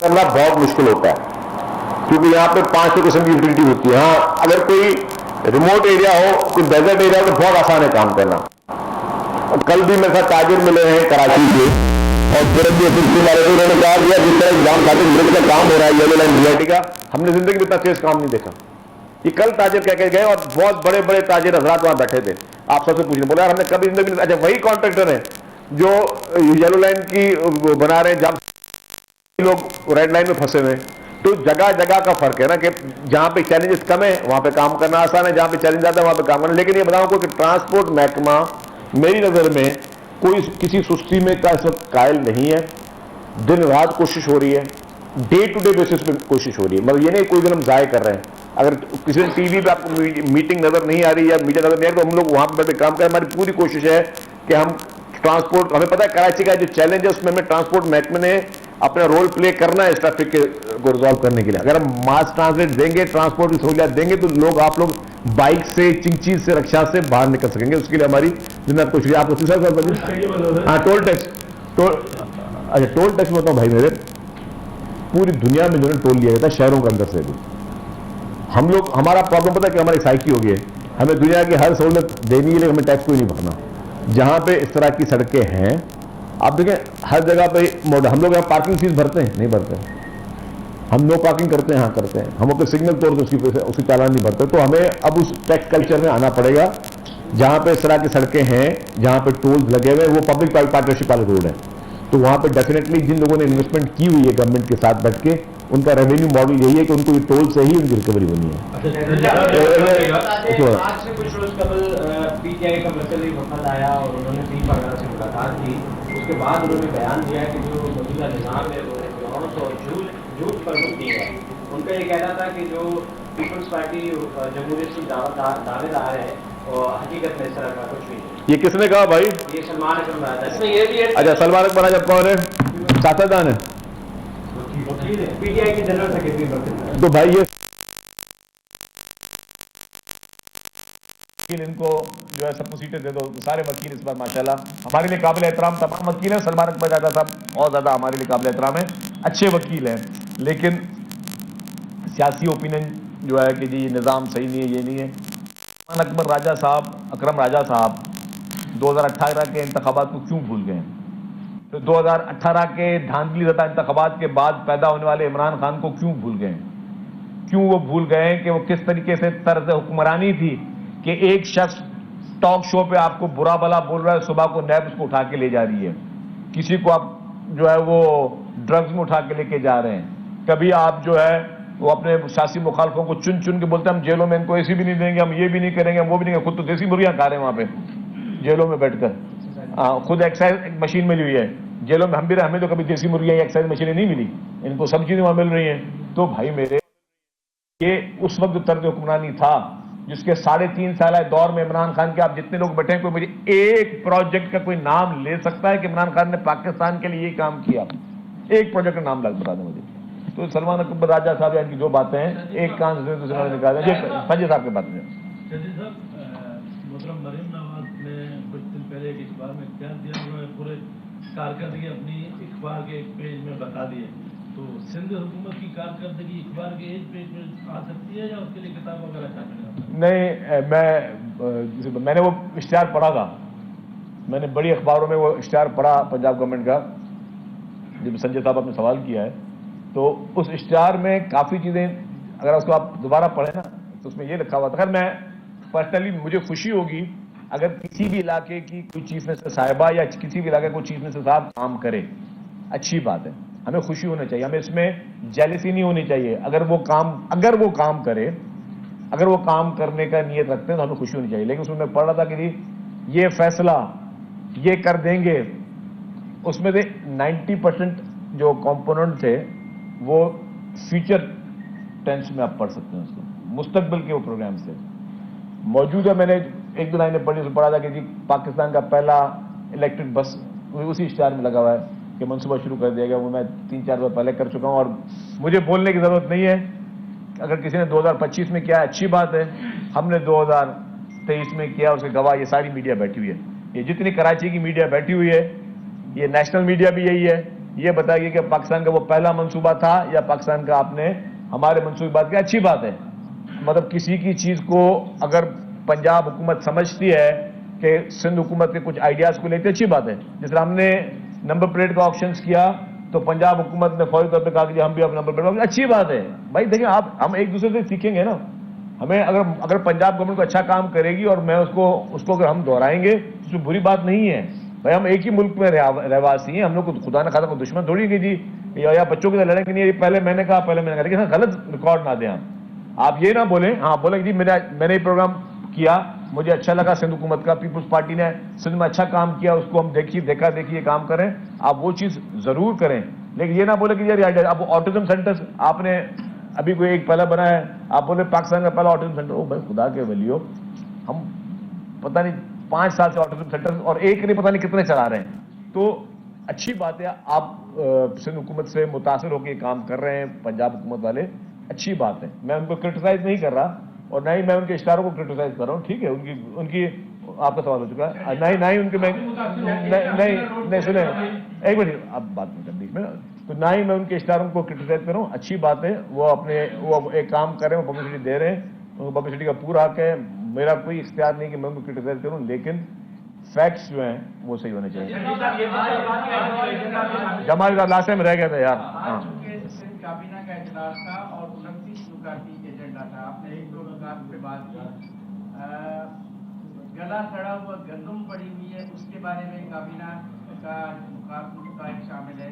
کرنا بہت مشکل ہوتا ہے کیونکہ یہاں پہ 500 قسم کی یوٹیلیٹی ہوتی ہے. ہاں اگر کوئی ریموٹ ایریا ہو, کوئی ڈیزرٹ ایریا ہو تو بہت آسان ہے کام کرنا. کل بھی میرے ساتھ تاجر ملے ہیں کراچی کے, اور پھر بھی والے کو انہوں نے کہا دیا جس طرح ایگزام خاطر ملک کا کام ہو رہا ہے یلو لائن ریئلٹی کا, ہم نے زندگی میں اتنا تیز کام نہیں دیکھا. یہ کل تاجر کہہ کے گئے, اور بہت بڑے بڑے تاجر حضرات وہاں بیٹھے تھے. آپ سب سے پوچھیں, بولا ہم نے کبھی زندگی میں, اچھا وہی کانٹریکٹر ہیں جو یلو لائن کی بنا رہے ہیں جہاں لوگ ریڈ لائن میں پھنسے ہوئے. تو جگہ جگہ کا فرق ہے نا, کہ جہاں پہ چیلنجز کم ہے وہاں پہ کام کرنا آسان ہے, جہاں پہ چیلنج زیادہ ہے وہاں پہ کام کرنا. لیکن یہ بتاؤں کو کہ ٹرانسپورٹ محکمہ میری نظر میں کوئی کسی سستی میں کا اس وقت قائل نہیں ہے. دن رات کوشش ہو رہی ہے, ڈے ٹو ڈے بیسس پہ کوشش ہو رہی ہے. مگر یہ نہیں کوئی دن ہم ضائع کر رہے ہیں. اگر کسی دن ٹی وی پہ آپ کو میٹنگ نظر نہیں آ رہی یا میڈیا نظر نہیں آ رہی تو ہم لوگ وہاں پہ بیٹھ کے کام کریں. ہماری پوری کوشش ہے کہ ہم ٹرانسپورٹ, ہمیں پتہ ہے کراچی کا جو چیلنج ہے اس میں ہمیں ٹرانسپورٹ محکمے نے اپنا رول پلے کرنا ہے اس ٹریفک کو ریزالو کرنے کے لیے. اگر ہم ماس ٹرانسلیٹ دیں گے, ٹرانسپورٹ کی سہولیات دیں گے تو لوگ, آپ لوگ بائک سے, چنچی سے, رکشا سے باہر نکل سکیں گے. اس کے لیے ہماری زندہ کوشش ہے. آپ کو تیسرا سوال بتائیے. ہاں ٹول ٹیکس, اچھا ٹول ٹیکس میں بتاؤں بھائی میرے, پوری دنیا میں جو ہے ٹول لیا جاتا ہے شہروں کے اندر سے بھی. ہم لوگ, ہمارا پرابلم پتہ ہے کہ ہماری سائیکی ہو گئی ہے, ہمیں دنیا کی ہر سہولت دینی ہے لیکن ہمیں ٹیکس کوئی نہیں بھرنا. جہاں پہ اس طرح کی سڑکیں ہیں آپ دیکھیں ہر جگہ پہ ہم لوگ یہاں پارکنگ فیس بھرتے ہیں, نہیں بھرتے. ہم نو پارکنگ کرتے ہیں, ہاں کرتے ہیں. ہم اپنے سگنل طور سے اس کی چالان نہیں بھرتے. تو ہمیں اب اس ٹیکس کلچر میں آنا پڑے گا. جہاں پہ اس طرح کی سڑکیں ہیں, جہاں پہ ٹولز لگے ہوئے, وہ پبلک پارٹنرشپ والے روڈ ہیں, تو وہاں پہ ڈیفینیٹلی جن لوگوں نے انویسٹمنٹ کی ہوئی ہے گورنمنٹ کے ساتھ بیٹھ کے, ان کا ریونیو ماڈل یہی ہے کہ ان کو یہ ٹول سے ہی ان کی ریکوری بنی ہے. آج سے کچھ روز قبل پی ٹی آئی کا مرکزی وفد آیا اور انہوں نے 3 وغیرہ سے ملاقات کی. اس کے بعد انہوں نے بیان دیا کہ جو موجودہ نظام ہے وہ جھوٹ اور جھوٹ پر مبنی ہے. ان کا یہ کہنا تھا کہ جو پیپلز پارٹی جمہوریت کی دعوے دار ہے اور حقیقت میں اس طرح کا کچھ بھی نہیں. یہ کس نے کہا بھائی؟ یہ سلمان اکرم راجہ. اس میں یہ بھی ہے. اچھا سلمان اکرم راجہ کون ہے؟ سیاستدان ہے, پی ٹی آئی کی جنرل سیکرٹری. تو بھائی یہ ان کو جو ہے سب کو سیٹیں دے دو. سارے وکیل اس بار ماشاءاللہ ہمارے لیے قابل احترام تمام وکیل ہیں. سلمان اکبر راجہ صاحب بہت زیادہ ہمارے لیے قابل احترام ہیں, اچھے وکیل ہیں. لیکن سیاسی اوپینین جو ہے کہ جی یہ نظام صحیح نہیں ہے, یہ نہیں ہے. سلمان اکبر راجہ صاحب, اکرم راجہ صاحب 2018 کے انتخابات کو کیوں بھول گئے؟ تو 2018 کے دھاندلی زدہ انتخابات کے بعد پیدا ہونے والے عمران خان کو کیوں بھول گئے؟ کیوں وہ بھول گئے کہ وہ کس طریقے سے طرز حکمرانی تھی کہ ایک شخص ٹاک شو پہ آپ کو برا بلا بول رہا ہے, صبح کو نیب اس کو اٹھا کے لے جا رہی ہے, کسی کو آپ جو ہے وہ ڈرگز میں اٹھا کے لے کے جا رہے ہیں, کبھی آپ جو ہے وہ اپنے سیاسی مخالفوں کو چن چن کے بولتے ہیں ہم جیلوں میں ان کو ایسی بھی نہیں دیں گے, ہم یہ بھی نہیں کریں گے, ہم وہ بھی نہیں کریں گے. خود تو دیسی مرغیاں کھا رہے ہیں وہاں پہ جیلوں میں بیٹھ کر, خود ایکسرسائز مشین ملی ہوئی ہے جیلوں میں. ہم بھی رہے, ہمیں تو کبھی دیسی مرغیاں ایکسرسائز مشینیں نہیں ملی, ان کو سب چیزیں وہاں مل رہی ہیں. تو بھائی میرے, یہ اس وقت طرز حکمرانی تھا جس کے 3.5 سالہ دور میں عمران خان کے آپ جتنے لوگ بیٹھے ہیں, کوئی مجھے ایک پروجیکٹ کا کوئی نام لے سکتا ہے کہ عمران خان نے پاکستان کے لیے یہ کام کیا؟ ایک پروجیکٹ کا نام بتا دیں مجھے. تو سلمان اکبر راجہ صاحب ان کی جو باتیں ہیں ایک کان سے دوسرے کان نکال دیں. سنجے صاحب کی بات ہے. محترم مریم نواز نے کچھ دن پہلے ایک اخبار میں کیا دیا, انہوں نے پورے کارکردگی اپنی اخبار کے ایک پیج میں بتا دی ہے. تو سندھ حکومت کی کارکردگی اخبار کے ایک پیج میں آ سکتی ہے یا اس کے لیے کتاب وغیرہ چھاپنا؟ نہیں, میں نے وہ اشتہار پڑھا تھا, میں نے بڑی اخباروں میں وہ اشتہار پڑھا پنجاب گورنمنٹ کا, جب سنجے صاحب آپ نے سوال کیا ہے تو اس اشتہار میں کافی چیزیں, اگر اس کو آپ دوبارہ پڑھیں نا تو اس میں یہ لکھا ہوا تھا. خیر میں پرسنلی مجھے خوشی ہوگی اگر کسی بھی علاقے کی کوئی چیف منسٹر صاحبہ یا کسی بھی علاقے کو چیف منسٹر صاحب کام کرے, اچھی بات ہے, ہمیں خوشی ہونا چاہیے, ہمیں اس میں جیلسی نہیں ہونی چاہیے. اگر وہ کام کرے, اگر وہ کام کرنے کا نیت رکھتے ہیں تو ہمیں خوشی ہونی چاہیے. لیکن اس میں پڑھ رہا تھا کہ یہ فیصلہ یہ کر دیں گے, اس میں سے 90% جو کمپوننٹ تھے وہ فیوچر ٹینس میں آپ پڑھ سکتے ہیں, اس کو مستقبل کے وہ پروگرام سے موجود ہے. میں نے 1-2 لائنیں پڑھی, اس میں پڑھا تھا کہ جی پاکستان کا پہلا الیکٹرک بس اسی اشتہار میں لگا ہوا ہے کہ منصوبہ شروع کر دیا گیا. وہ میں 3-4 بار پہلے کر چکا ہوں اور مجھے بولنے کی ضرورت نہیں ہے. اگر کسی نے 2025 میں کیا اچھی بات ہے, ہم نے 2023 میں کیا, اس کے گواہ یہ ساری میڈیا بیٹھی ہوئی ہے. یہ جتنی کراچی کی میڈیا بیٹھی ہوئی ہے, یہ نیشنل میڈیا بھی یہی ہے, یہ بتائیے کہ پاکستان کا وہ پہلا منصوبہ تھا یا پاکستان کا آپ نے ہمارے منصوبے بات کی؟ اچھی بات ہے، مطلب کسی کی چیز کو اگر پنجاب حکومت سمجھتی ہے کہ سندھ حکومت کے کچھ آئیڈیاز کو لیتے، اچھی بات ہے. جس طرح ہم نے نمبر پلیٹ کا آپشنز کیا تو پنجاب حکومت نے فوری طور پہ کہا کہ ہم بھی اپنا نمبر پلیٹ، اچھی بات ہے بھائی. دیکھیں آپ، ہم ایک دوسرے سے سیکھیں گے نا. ہمیں اگر پنجاب گورنمنٹ کو اچھا کام کرے گی اور میں اس کو اگر ہم دہرائیں گے اس میں بری بات نہیں ہے بھائی. ہم ایک ہی ملک میں رہواسی ہیں، ہم لوگ کو خدا نہ خاصا کو دشمن تھوڑی کہ جی یا بچوں کے ساتھ لڑیں گے نہیں، پہلے میں نے کہا لیکن غلط ریکارڈ نہ دیں. آپ یہ نہ بولیں، ہاں بولیں جی میں نے یہ پروگرام کیا، مجھے اچھا لگا، سندھ حکومت کا پیپلز پارٹی نے سندھ میں اچھا کام کیا، اس کو ہم دیکھیے کام کریں. آپ وہ چیز ضرور کریں، لیکن یہ نہ بولیں کہ یار اب آٹزم سینٹر آپ نے ابھی کوئی ایک پہلا بنا ہے، آپ بولے پاکستان کا پہلا آٹزم سینٹر. او بھائی خدا کے ولیو، ہم پتہ نہیں 5 سال سے آٹزم سینٹر اور ایک نہیں پتہ نہیں کتنے چلا رہے ہیں. تو اچھی بات ہے آپ سندھ حکومت سے متاثر ہو کے کام کر رہے ہیں پنجاب حکومت والے، اچھی بات ہے. میں ان کو کرٹیسائز نہیں کر رہا اور نہ ہی میں ان کے اشاروں کو کرٹیسائز کر رہا ہوں. ٹھیک ہے، ان کی آپ کا سوال ہو چکا ہے. نہ ہی ان کے میں نہیں سنیں ایک منٹ اب بات نہیں کرنی میں، تو نہ ہی میں ان کے اشاروں کو کرٹیسائز کر رہا ہوں. اچھی بات ہے، وہ ایک کام کر رہے ہیں، وہ پبلسٹی دے رہے ہیں، ان کو پبلسٹی کا پورا حق ہے. میرا کوئی اختیار نہیں کہ میں ان کو کرٹیسائز کروں، لیکن فیکٹس جو ہیں وہ صحیح ہونے چاہیے. جماعت کا لاسٹ ٹائم رہ گیا تھا یار. ہاں کابینہ کا اجلاس تھا اور 29 نکاتی ایجنڈا تھا. آپ نے 1-2 نکات پہ بات کی. گلا سڑا ہوا گندم پڑی ہوئی ہے، اس کے بارے میں کابینہ کا نکات شامل ہے.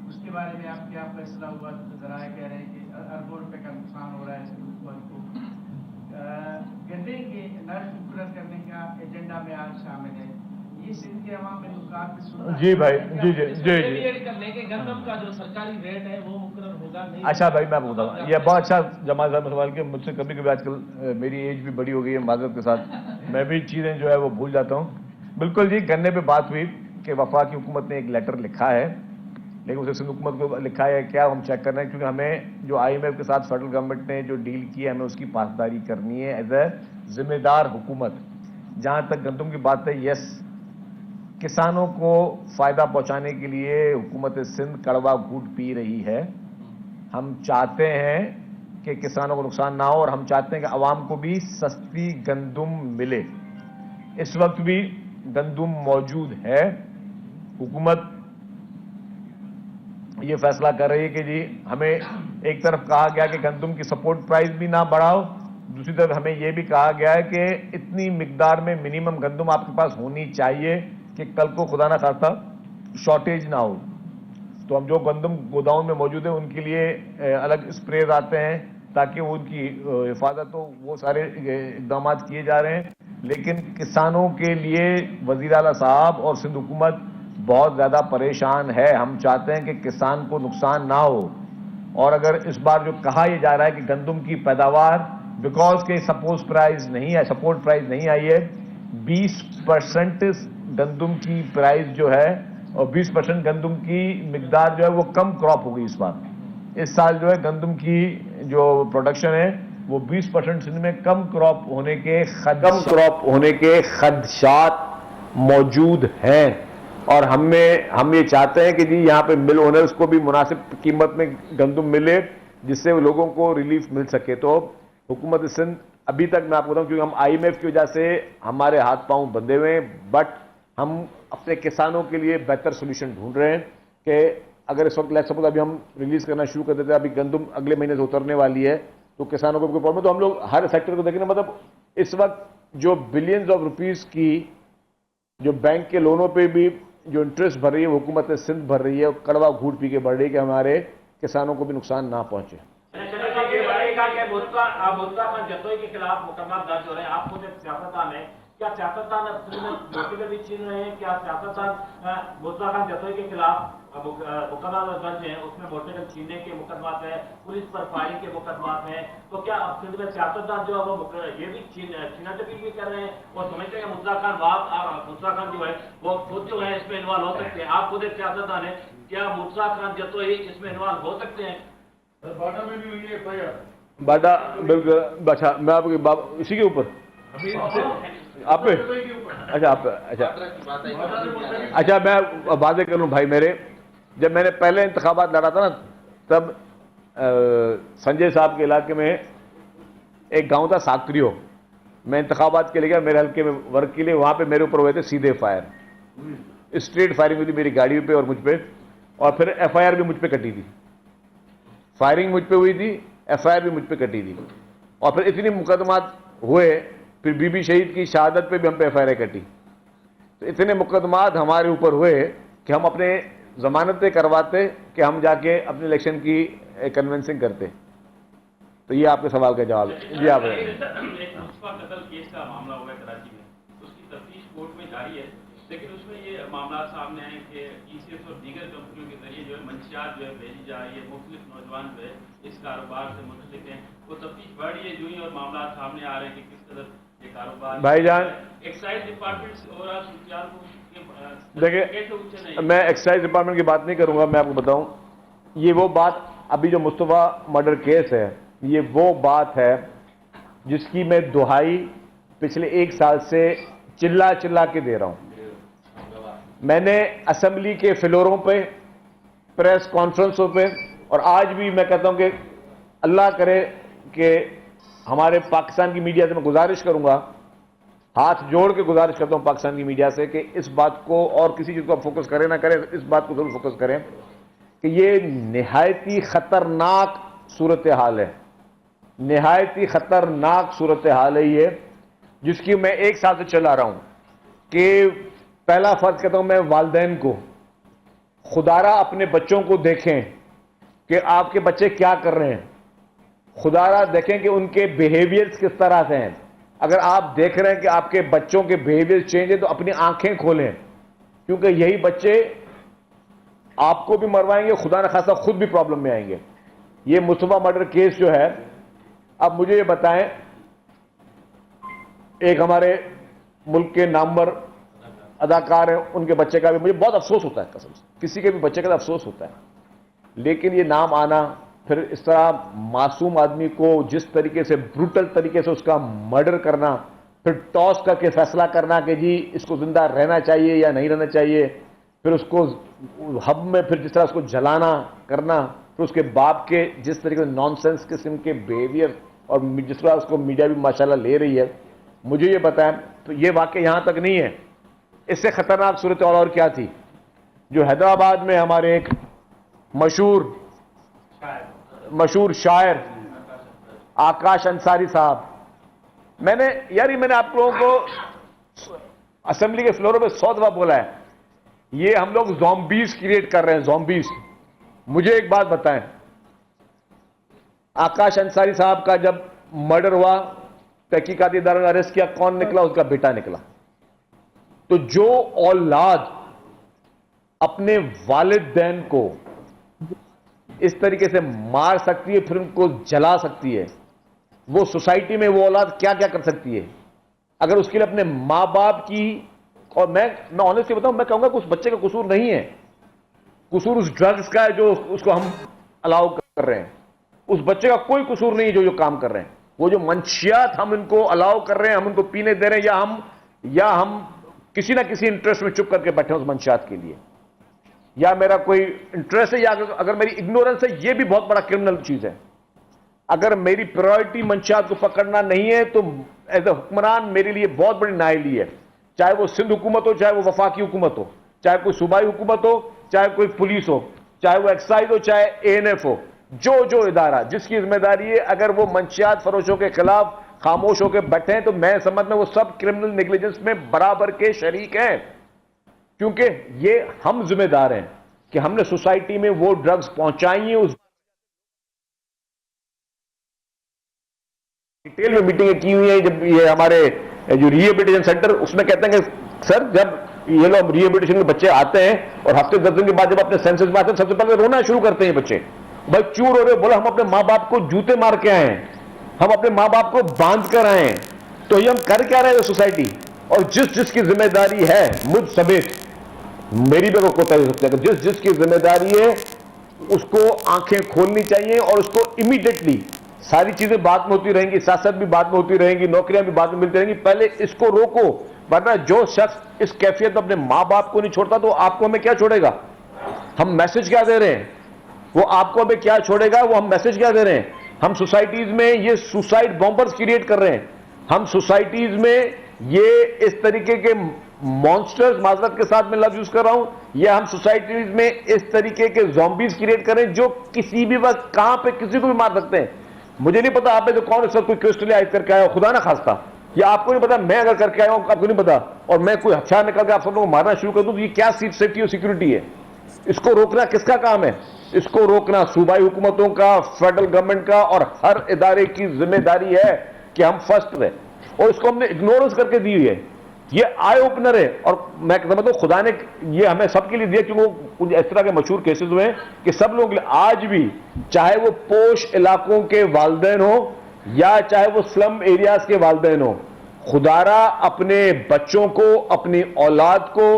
اس کے بارے میں آپ کیا فیصلہ ہوا؟ ذرائع کہہ رہے ہیں کہ اربوں روپے کا نقصان ہو رہا ہے حکومت کو. گندے کے نرخ مقرر کرنے کا ایجنڈا میں آج شامل ہے. یہ سندھ کے عوام میں نکات میں سننا جی بھائی جی. گندم کا جو سرکاری ریٹ ہے وہ مقرر ہوگا نہیں. اچھا بھائی میں آپ کو بتاؤں، یہ بہت اچھا جماعت صاحب نے سوال کیا. مجھ سے کبھی آج کل میری ایج بھی بڑی ہو گئی ہے معذرت کے ساتھ، میں بھی چیزیں جو ہے وہ بھول جاتا ہوں. بالکل جی، گنے پہ بات ہوئی کہ وفاقی حکومت نے ایک لیٹر لکھا ہے، لیکن اسے سندھ حکومت کو لکھا ہے کیا ہم چیک کر رہے ہیں، کیونکہ ہمیں جو IMF کے ساتھ فیڈرل گورنمنٹ نے جو ڈیل کی ہے ہمیں اس کی پاسداری کرنی ہے ایز اے ذمہ دار حکومت. جہاں تک گندم کی بات ہے، یس کسانوں کو فائدہ پہنچانے کے لیے حکومت سندھ کڑوا گھونٹ پی رہی ہے. ہم چاہتے ہیں کہ کسانوں کو نقصان نہ ہو اور ہم چاہتے ہیں کہ عوام کو بھی سستی گندم ملے. اس وقت بھی گندم موجود ہے. حکومت یہ فیصلہ کر رہی ہے کہ جی ہمیں ایک طرف کہا گیا کہ گندم کی سپورٹ پرائز بھی نہ بڑھاؤ، دوسری طرف ہمیں یہ بھی کہا گیا ہے کہ اتنی مقدار میں منیمم گندم آپ کے پاس ہونی چاہیے کہ کل کو خدا نہ خواستہ شارٹیج نہ ہو. تو ہم جو گندم گوداؤن میں موجود ہیں ان کے لیے الگ اسپریز آتے ہیں تاکہ وہ ان کی حفاظت ہو، وہ سارے اقدامات کیے جا رہے ہیں. لیکن کسانوں کے لیے وزیر اعلیٰ صاحب اور سندھ حکومت بہت زیادہ پریشان ہے. ہم چاہتے ہیں کہ کسان کو نقصان نہ ہو، اور اگر اس بار جو کہا یہ جا رہا ہے کہ گندم کی پیداوار بیکاز کے سپورٹ پرائز نہیں آئی ہے، 20% گندم کی پرائز جو ہے اور 20% گندم کی مقدار جو ہے وہ کم کراپ ہو گئی اس بار. اس سال جو ہے گندم کی جو پروڈکشن ہے وہ 20% سندھ میں کم کراپ ہونے کے خدشات موجود ہیں. اور ہم یہ چاہتے ہیں کہ جی یہاں پہ مل اونرز کو بھی مناسب قیمت میں گندم ملے جس سے لوگوں کو ریلیف مل سکے. تو حکومت سندھ ابھی تک میں آپ کو بتاؤں کیونکہ ہم IMF کی وجہ سے ہمارے ہاتھ پاؤں بندھے ہوئے ہیں، بٹ ہم اپنے کسانوں کے لیے بہتر سولوشن ڈھونڈ رہے ہیں کہ اگر اس وقت سپوز ابھی ہم ریلیز کرنا شروع کر دیتے ہیں، ابھی گندم اگلے مہینے سے اترنے والی ہے تو کسانوں کو کوئی پرابلم، تو ہم لوگ ہر سیکٹر کو دیکھیں. مطلب اس وقت جو بلینز آف روپیز کی جو بینک کے لونوں پہ بھی جو انٹرسٹ بھر رہی ہے وہ حکومت سندھ بھر رہی ہے، کڑوا گھونٹ پی کے بڑھ رہی ہے کہ ہمارے کسانوں کو بھی نقصان نہ پہنچے. جتوئی کے خلاف مقدمات درج ہو رہے ہیں، آپ خود ایک سیاستدان ہیں، کیا سیاستدان موقع بھی چھین رہے ہیں؟ کیا سیاستدان مرتضیٰ خان جتوئی کے خلاف مقدمات درج ہیں اس میں موٹر چھیننے کے مقدمات ہیں، پولیس پر فائرنگ کے مقدمات ہیں، تو کیا اب سندھ میں سیاستدان جو ہے وہ یہ بھی چھینا چپی بھی کر رہے ہیں اور سمجھتے ہیں کہ مرتضیٰ خان جو ہے وہ خود جو ہے اس میں انوالو ہو سکتے ہیں؟ آپ خود ایک سیاستدان ہیں، کیا مرتضیٰ خان جتوئی اس میں انوالو ہو سکتے ہیں؟ باٹا میں بھی ہوئی ہے FIR. باٹا بالکل. اچھا میں آپ کے اسی کے اوپر آپ پہ اچھا میں واضح کر لوں بھائی میرے جب میں نے پہلے انتخابات لڑا تھا نا تب سنجے صاحب کے علاقے میں ایک گاؤں تھا ساکریو, میں انتخابات کے لیے گیا میرے حلقے میں ورک کے لیے, وہاں پہ میرے اوپر ہوئے تھے سیدھے فائر, اسٹریٹ فائرنگ ہوئی تھی میری گاڑی پہ اور مجھ پہ, اور پھر ایف آئی آر بھی مجھ پہ کٹی تھی, فائرنگ مجھ پہ ہوئی تھی, ایف آئی آر بھی مجھ پہ کٹی تھی, اور پھر اتنی مقدمات ہوئے, پھر بی بی شہید کی شہادت پہ بھی ہم پہ ایف آئی آر کٹی, تو اتنے مقدمات ہمارے اوپر ہوئے کہ ہم اپنے ضمانتیں کرواتے کہ ہم جا کے اپنے الیکشن کی کنونسنگ کرتے. تو یہ آپ کے سوال کا جواب ہے. جی آپ ایک مصطفیٰ قتل کیس کا معاملہ ہوا ہے کراچی میں, اس کی تفتیش کورٹ میں جاری ہے, لیکن اس میں یہ معاملات سامنے آئے کہ ای سی ایس اور دیگر کمپنیوں کے ذریعے جو ہے منشیات جو ہے بھیجی جا رہی ہے, مختلف نوجوان جو ہے اس کاروبار سے منسلک ہیں, وہ تفتیش بڑھ رہی ہے جو ہی اور معاملات سامنے آ رہے ہیں کہ کس قدر یہ کاروبار بھائی جان ایکسائز ڈپارٹمنٹ اور سوشیال کو دیکھیں, میں ایکسائز ڈپارٹمنٹ کی بات نہیں کروں گا, میں آپ کو بتاؤں یہ وہ بات ابھی جو مصطفیٰ مرڈر کیس ہے یہ وہ بات ہے جس کی میں دہائی پچھلے 1 سال سے چلا چلا کے دے رہا ہوں. میں نے اسمبلی کے فلوروں پہ, پریس کانفرنسوں پہ, اور آج بھی میں کہتا ہوں کہ اللہ کرے کہ ہمارے پاکستان کی میڈیا سے میں گزارش کروں گا, ہاتھ جوڑ کے گزارش کرتا ہوں پاکستان کی میڈیا سے کہ اس بات کو اور کسی چیز کو فوکس کریں نہ کریں, اس بات کو ضرور فوکس کریں کہ یہ نہایتی خطرناک صورتحال ہے, نہایتی خطرناک صورتحال ہے یہ, جس کی میں 1 سال سے چلا رہا ہوں. کہ پہلا فرض کہتا ہوں میں والدین کو, خدارا اپنے بچوں کو دیکھیں کہ آپ کے بچے کیا کر رہے ہیں, خدارا دیکھیں کہ ان کے بیہیویئرز کس طرح سے ہیں. اگر آپ دیکھ رہے ہیں کہ آپ کے بچوں کے بیہیویئر چینج ہے تو اپنی آنکھیں کھولیں, کیونکہ یہی بچے آپ کو بھی مروائیں گے, خدا نخواستہ خود بھی پرابلم میں آئیں گے. یہ مصطفیٰ مرڈر کیس جو ہے, اب مجھے یہ بتائیں, ایک ہمارے ملک کے نامور اداکار ہیں, ان کے بچے کا بھی مجھے بہت افسوس ہوتا ہے, قسم سے کسی کے بھی بچے کا افسوس ہوتا ہے, لیکن یہ نام آنا, پھر اس طرح معصوم آدمی کو جس طریقے سے بروٹل طریقے سے اس کا مرڈر کرنا, پھر ٹاس کر کے فیصلہ کرنا کہ جی اس کو زندہ رہنا چاہیے یا نہیں رہنا چاہیے, پھر اس کو ہب میں پھر جس طرح اس کو جلانا کرنا, پھر اس کے باپ کے جس طریقے سے نان سینس قسم کے بیہیویئر, اور جس طرح اس کو میڈیا بھی ماشاءاللہ لے رہی ہے. مجھے یہ بتائیں تو یہ واقعہ یہاں تک نہیں ہے, اس سے خطرناک صورت اور کیا تھی جو حیدرآباد میں ہمارے ایک مشہور شاعر آکاش انصاری صاحب, میں نے آپ لوگوں کو اسمبلی کے فلوروں پہ 100 دفعہ بولا ہے, یہ ہم لوگ زومبیز کریٹ کر رہے ہیں, زومبیز. مجھے ایک بات بتائیں, آکاش انصاری صاحب کا جب مرڈر ہوا, تحقیقاتی اداروں نے اریسٹ کیا, کون نکلا؟ اس کا بیٹا نکلا. تو جو اولاد اپنے والدین کو اس طریقے سے مار سکتی ہے, پھر ان کو جلا سکتی ہے, وہ سوسائٹی میں وہ اولاد کیا کیا کر سکتی ہے اگر اس کے لیے اپنے ماں باپ کی. اور میں آنیسٹلی بتاؤں, میں کہوں گا کہ اس بچے کا قصور نہیں ہے, قصور اس ڈرگز کا ہے جو اس کو ہم الاؤ کر رہے ہیں. اس بچے کا کوئی قصور نہیں ہے جو کام کر رہے ہیں. وہ جو منشیات ہم ان کو الاؤ کر رہے ہیں, ہم ان کو پینے دے رہے ہیں, یا ہم کسی نہ کسی انٹرسٹ میں چپ کر کے بیٹھے ہیں اس منشیات کے لیے, یا میرا کوئی انٹرسٹ ہے, یا اگر میری اگنورنس ہے, یہ بھی بہت بڑا کرمنل چیز ہے. اگر میری پرائرٹی منشیات کو پکڑنا نہیں ہے تو ایز اے حکمران میرے لیے بہت بڑی نااہلی ہے, چاہے وہ سندھ حکومت ہو, چاہے وہ وفاقی حکومت ہو, چاہے کوئی صوبائی حکومت ہو, چاہے کوئی پولیس ہو, چاہے وہ ایکسائز ہو, چاہے ANF ہو. جو ادارہ جس کی ذمہ داری ہے, اگر وہ منشیات فروشوں کے خلاف خاموش ہو کے بیٹھے ہیں تو میں سمجھتا ہوں وہ سب کرمنل نیگلیجنس میں برابر کے شریک ہیں, کیونکہ یہ ہم ذمہ دار ہیں کہ ہم نے سوسائٹی میں وہ ڈرگز پہنچائی ہیں. اس ڈیٹیل میں میٹنگیں کی ہوئی ہیں, جب یہ ہمارے جو ریہیبلیٹیشن سینٹر, اس میں کہتے ہیں کہ سر جب یہ لوگ ریہیبلیٹیشن کے بچے آتے ہیں اور ہفتے 10 دن کے بعد جب اپنے سینسز میں آتے ہیں, سب سے پہلے رونا شروع کرتے ہیں بچے, بھائی چور ہو رہے, بولا ہم اپنے ماں باپ کو جوتے مار کے آئے ہیں, ہم اپنے ماں باپ کو باندھ کر آئے ہیں, تو یہ ہم کر کیا رہے ہیں سوسائٹی. اور جس کی ذمہ داری ہے, مجھ سمیت, میری بھی کوتا ہو سکتا ہے کہ جس کی ذمہ داری ہے اس کو آنکھیں کھولنی چاہیے, اور اس کو امیڈیٹلی ساری چیزیں بات میں ہوتی رہیں گی, سیاست بھی بات میں ہوتی رہیں گی, نوکریاں بھی بات میں ملتی رہیں گی, پہلے اس کو روکو, ورنہ جو شخص اس کیفیت میں اپنے ماں باپ کو نہیں چھوڑتا تو آپ کو ہمیں کیا چھوڑے گا. ہم میسج کیا دے رہے ہیں؟ وہ آپ کو ابھی کیا چھوڑے گا؟ وہ ہم میسج کیا دے رہے ہیں؟ ہم سوسائٹیز میں یہ سوسائڈ بامبرز کریٹ کر رہے ہیں. ہم سوسائٹیز میں یہ اس طریقے کے مانسٹرز، معذرت کے ساتھ میں لفظ یوز کر رہا ہوں، یہ ہم سوسائٹیز میں اس طریقے کے زومبیز کریٹ کر رہے ہیں جو کسی بھی وقت کہاں پہ کسی کو بھی مار سکتے ہیں. مجھے نہیں پتا آپ میں جو کون اس وقت کوئی کرسٹلائز کر کے آیا ہو، خدا نہ خواستہ، یا آپ کو نہیں پتا میں اگر کر کے آیا ہوں آپ کو نہیں پتا، اور میں کوئی ہتھیار نکال کے آپ سب لوگوں کو مارنا شروع کر دوں، تو یہ کیا سیفٹی اور سیکورٹی ہے؟ اس کو روکنا کس کا کام ہے؟ اس کو روکنا صوبائی حکومتوں کا، فیڈرل گورنمنٹ کا، اور ہر ادارے کی ذمہ داری ہے کہ ہم فرسٹ رہیں. اور اس کو ہم نے اگنورنس کر کے دی ہوئی ہے. یہ آئی اوپنر ہے، اور میں سمجھتا ہوں خدا نے یہ ہمیں سب کے لیے دیا، کیونکہ اس طرح کے مشہور کیسز ہوئے ہیں کہ سب لوگ آج بھی، چاہے وہ پوش علاقوں کے والدین ہوں یا چاہے وہ سلم ایریاز کے والدین ہوں، خدارا اپنے بچوں کو، اپنی اولاد کو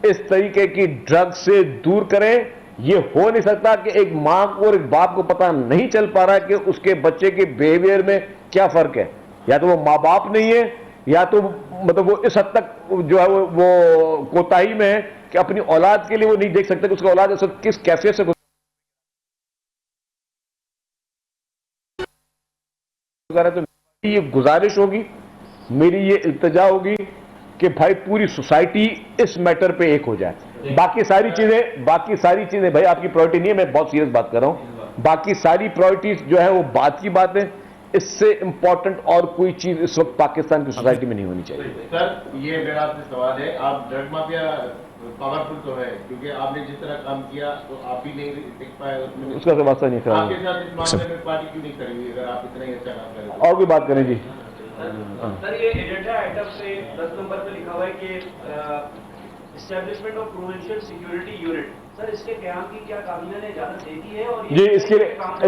اس طریقے کی ڈرگ سے دور کریں. یہ ہو نہیں سکتا کہ ایک ماں کو اور ایک باپ کو پتہ نہیں چل پا رہا کہ اس کے بچے کے بیہیویئر میں کیا فرق ہے. یا تو وہ ماں باپ نہیں ہے، یا تو مطلب وہ اس حد تک جو ہے وہ کوتاہی میں ہے کہ اپنی اولاد کے لیے وہ نہیں دیکھ سکتے کہ اس کا اولاد اس وقت کس کیفیت سے گزارا. تو میری یہ گزارش ہوگی، میری یہ التجا ہوگی کہ بھائی پوری سوسائٹی اس میٹر پہ ایک ہو جائے. باقی ساری چیزیں بھائی آپ کی پرائورٹی نہیں ہے، میں بہت سیریس بات کر رہا ہوں. باقی ساری پرائورٹیز جو ہے وہ بات کی بات ہے. اس سے امپورٹنٹ اور کوئی چیز اس وقت پاکستان کی سوسائٹی میں نہیں ہونی چاہیے. سر یہ میرا آپ سے سوال ہے، آپ ڈرگ مافیا پاورفل تو ہے کیونکہ آپ نے جس طرح کام کیا تو آپ بھی نہیں دیکھ پائے اس کا کوئی واسطہ نہیں آپ کے ساتھ اس معاملے میں پارٹی کیوں نہیں کریں گی اگر آپ اتنا ہی اچھا کام کریں؟ اور کوئی بات کریں جی. سر یہ ایجنڈا آئٹم سے 10 نمبر پہ لکھا ہوا ہے کہ establishment of provincial security unit. Sir اس کے قیام کی کیا کابینہ نے اجازت دے دی ہے؟ اور جی اس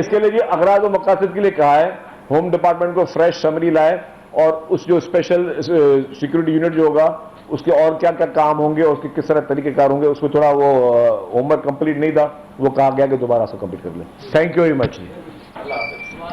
کے لیے جی اغراض و مقاصد کے لیے کہا ہے. ہوم ڈپارٹمنٹ کو فریش سمری لائے، اور اس جو اسپیشل سیکورٹی یونٹ جو ہوگا اس کے اور کیا کیا کام ہوں گے اور اس کے کس طرح طریقہ کار ہوں گے، اس کو تھوڑا وہ ہوم ورک کمپلیٹ نہیں تھا، وہ کہا گیا کہ دوبارہ سے کمپلیٹ کر لیں. Thank you very much.